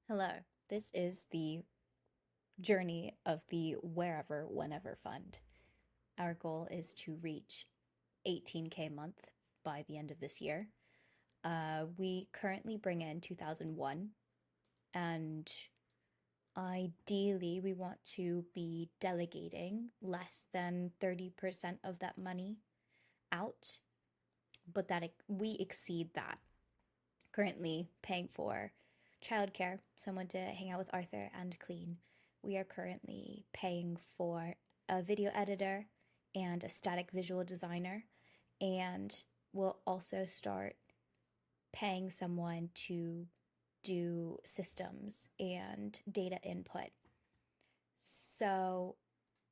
Hello, this is the journey of the Wherever, Whenever Fund. Our goal is to reach 18K a month by the end of this year. We currently bring in 2001, and ideally, we want to be delegating less than 30% of that money out, but that we exceed that. Currently, paying for childcare, someone to hang out with Arthur and clean. We are currently paying for a video editor and a static visual designer, and we'll also start paying someone to do systems and data input. So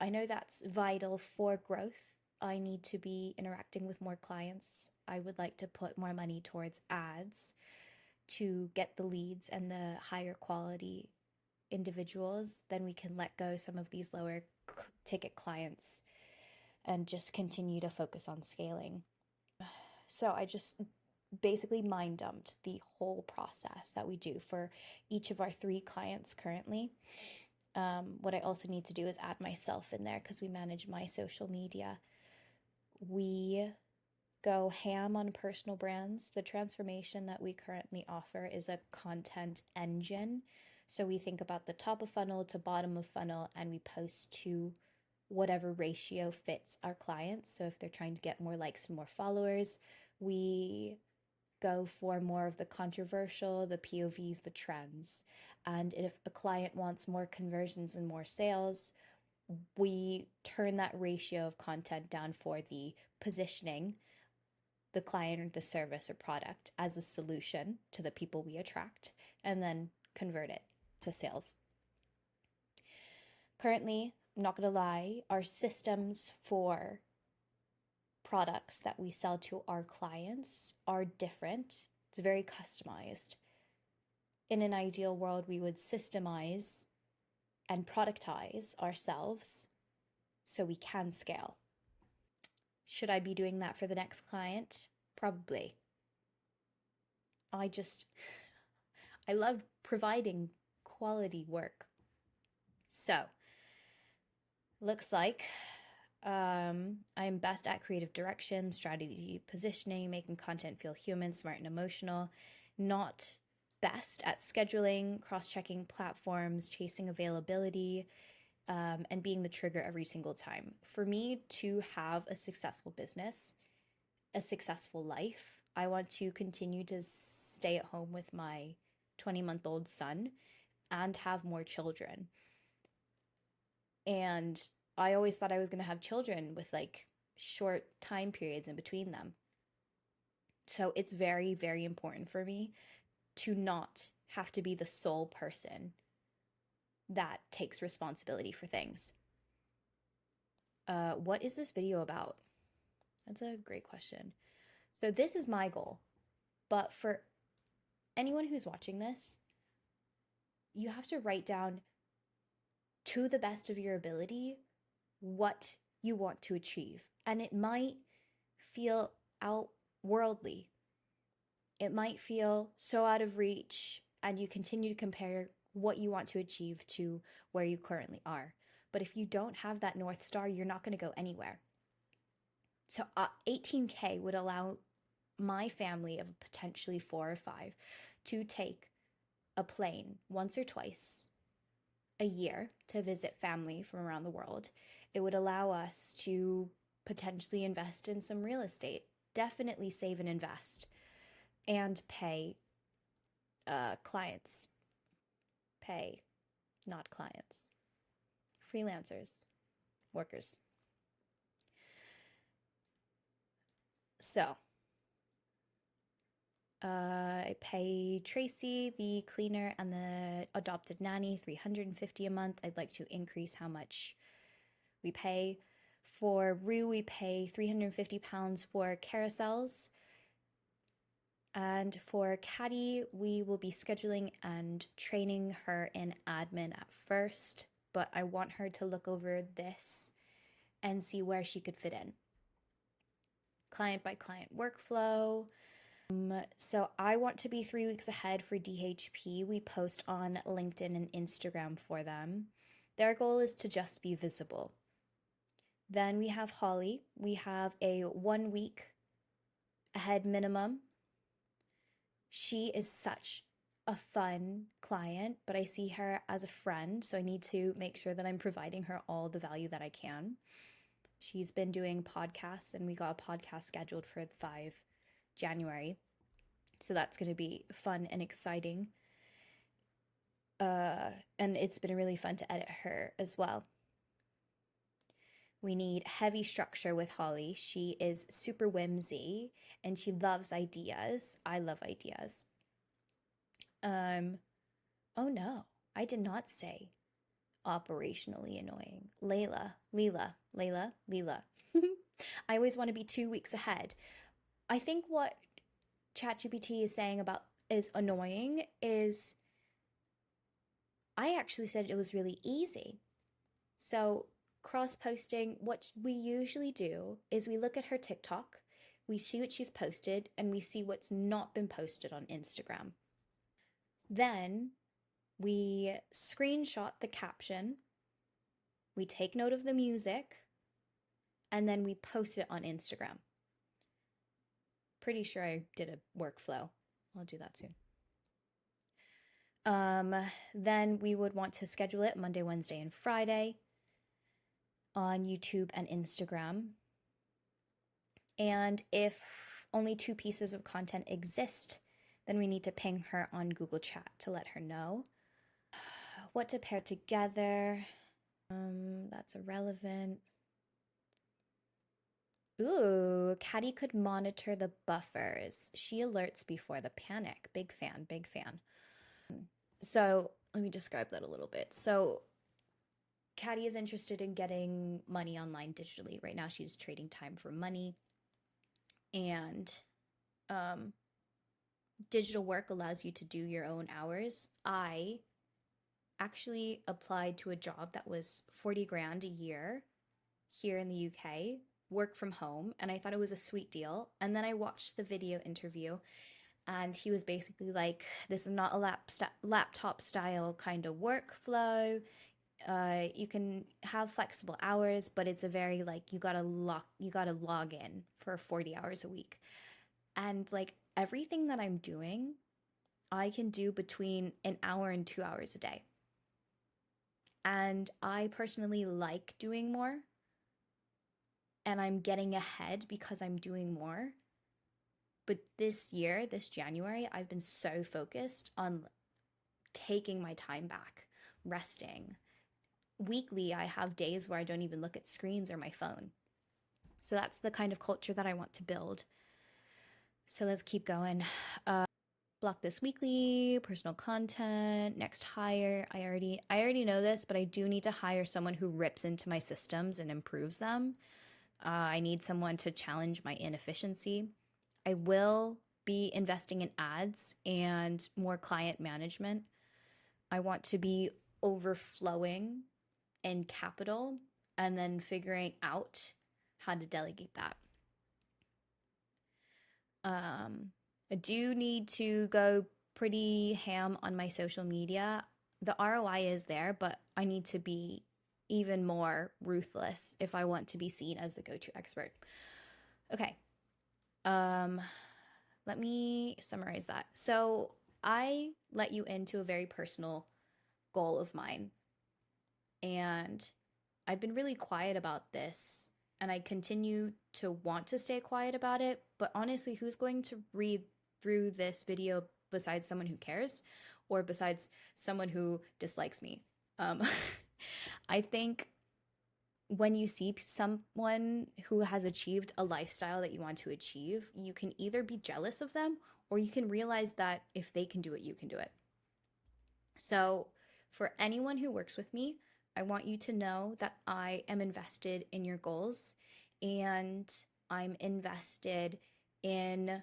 I know that's vital for growth. I need to be interacting with more clients. I would like to put more money towards ads to get the leads and the higher quality individuals. Then we can let go some of these lower ticket clients and just continue to focus on scaling. So I just basically mind dumped the whole process that we do for each of our 3 clients currently. What I also need to do is add myself in there because we manage my social media. We go ham on personal brands. The transformation that we currently offer is a content engine. So we think about the top of funnel to bottom of funnel, and we post to whatever ratio fits our clients. So if they're trying to get more likes and more followers, we go for more of the controversial, the POVs, the trends. And if a client wants more conversions and more sales, we turn that ratio of content down for the positioning the client or the service or product as a solution to the people we attract, and then convert it to sales. Currently, I'm not going to lie, our systems for products that we sell to our clients are different. It's very customized. In an ideal world, we would systemize and productize ourselves so we can scale. Should I be doing that for the next client? Probably. I love providing quality work. So, looks like I'm best at creative direction, strategy, positioning, making content feel human, smart, and emotional. Not best at scheduling, cross-checking platforms, chasing availability, and being the trigger every single time. For me to have a successful business, a successful life, I want to continue to stay at home with my 20-month-old son and have more children. And I always thought I was going to have children with like short time periods in between them. So it's very, very important for me to not have to be the sole person that takes responsibility for things. What is this video about? That's a great question. So this is my goal, but for anyone who's watching this, you have to write down to the best of your ability what you want to achieve. And it might feel outworldly. It might feel so out of reach, and you continue to compare what you want to achieve to where you currently are. But if you don't have that North Star, you're not going to go anywhere. So 18K would allow my family of potentially 4 or 5 to take a plane once or twice a year to visit family from around the world. It would allow us to potentially invest in some real estate, definitely save and invest, and pay clients. Pay, not clients. Freelancers, workers. So, I pay Tracey, the cleaner, and the adopted nanny $350 a month. I'd like to increase how much we pay. For Rue, we pay £350 for carousels. And for Cadi, we will be scheduling and training her in admin at first, but I want her to look over this and see where she could fit in. Client by client workflow, So I want to be 3 weeks ahead for DHP. We post on LinkedIn and Instagram for them. Their goal is to just be visible. Then we have Holly. We have a 1 week ahead minimum. She is such a fun client, but I see her as a friend, so I need to make sure that I'm providing her all the value that I can. She's been doing podcasts, and we got a podcast scheduled for 5 January. So that's going to be fun and exciting. And it's been really fun to edit her as well. We need heavy structure with Holly. She is super whimsy and she loves ideas. I love ideas. Oh no, I did not say operationally annoying. Leila. I always want to be 2 weeks ahead. I think what ChatGPT is saying about is annoying is I actually said it was really easy. So cross posting, what we usually do is we look at her TikTok, we see what she's posted, and we see what's not been posted on Instagram. Then we screenshot the caption, we take note of the music, and then we post it on Instagram. Pretty sure I did a workflow. I'll do that soon. Then we would want to schedule it Monday, Wednesday, and Friday on YouTube and Instagram. And if only 2 pieces of content exist, then we need to ping her on Google Chat to let her know. What to pair together? That's irrelevant. Ooh, Cadi could monitor the buffers. She alerts before the panic. Big fan, big fan. So let me describe that a little bit. So Cadi is interested in getting money online digitally. Right now she's trading time for money. And digital work allows you to do your own hours. I actually applied to a job that was 40 grand a year here in the UK, work from home, and I thought it was a sweet deal. And then I watched the video interview, and he was basically like, this is not a laptop style kind of workflow. You can have flexible hours, but it's a very like you gotta log in for 40 hours a week. And like everything that I'm doing, I can do between an hour and 2 hours a day. And I personally like doing more. And I'm getting ahead because I'm doing more. But this year, this January, I've been so focused on taking my time back, resting. Weekly, I have days where I don't even look at screens or my phone. So that's the kind of culture that I want to build. So let's keep going. Block this weekly, personal content, next hire. I already know this, but I do need to hire someone who rips into my systems and improves them. I need someone to challenge my inefficiency. I will be investing in ads and more client management. I want to be overflowing in capital and then figuring out how to delegate that. I do need to go pretty ham on my social media. The ROI is there, but I need to be even more ruthless if I want to be seen as the go-to expert. Okay. Let me summarize that. So I let you into a very personal goal of mine. And I've been really quiet about this, and I continue to want to stay quiet about it. But honestly, who's going to read through this video besides someone who cares or besides someone who dislikes me? I think when you see someone who has achieved a lifestyle that you want to achieve, you can either be jealous of them or you can realize that if they can do it, you can do it. So for anyone who works with me, I want you to know that I am invested in your goals and I'm invested in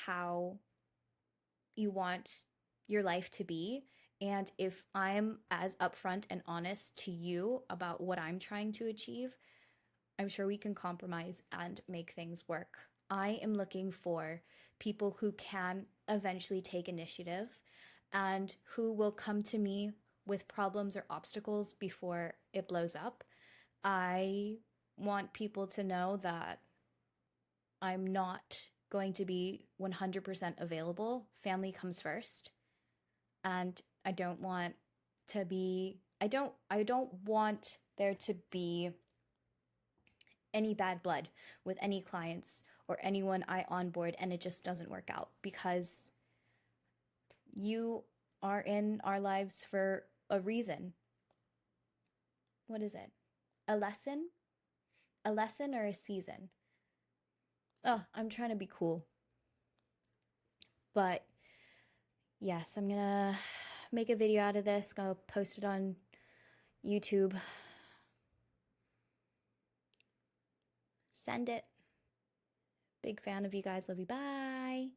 how you want your life to be. And if I'm as upfront and honest to you about what I'm trying to achieve, I'm sure we can compromise and make things work. I am looking for people who can eventually take initiative and who will come to me with problems or obstacles before it blows up. I want people to know that I'm not going to be 100% available. Family comes first. And I don't want to be I don't want there to be any bad blood with any clients or anyone I onboard and it just doesn't work out, because you are in our lives for a reason. What is it? A lesson? A lesson or a season? Oh, I'm trying to be cool. But yes, I'm gonna make a video out of this, go post it on YouTube. Send it. Big fan of you guys. Love you. Bye.